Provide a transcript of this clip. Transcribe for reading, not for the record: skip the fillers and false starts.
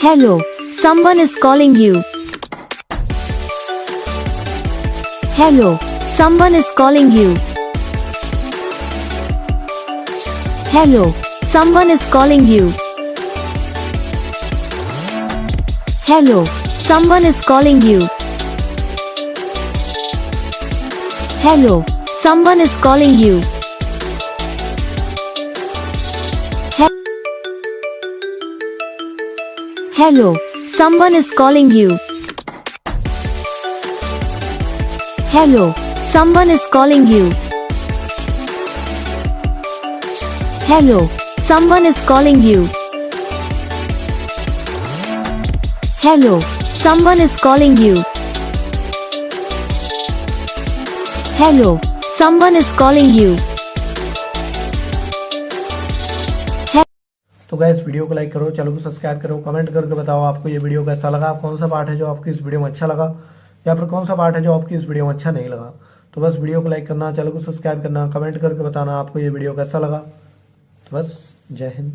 Hello, someone is calling you. Hello, someone is calling you. Hello, someone is calling you. Hello, someone is calling you. Hello, someone is calling you. Hello, someone is calling you. Hello, someone is calling you. Hello, someone is calling you. Hello, someone is calling you. Hello, someone is calling you. तो guys video को like करो, channel को subscribe करो, comment करके बताओ आपको ये video कैसा लगा, कौन सा पार्ट है जो आपकी इस वीडियो में अच्छा लगा या फिर कौन सा पार्ट है जो आपकी इस वीडियो में अच्छा नहीं लगा। तो बस वीडियो को लाइक करना, चैनल को सब्सक्राइब करना, कमेंट करके बताना आपको ये वीडियो कैसा लगा। तो बस जय हिंद।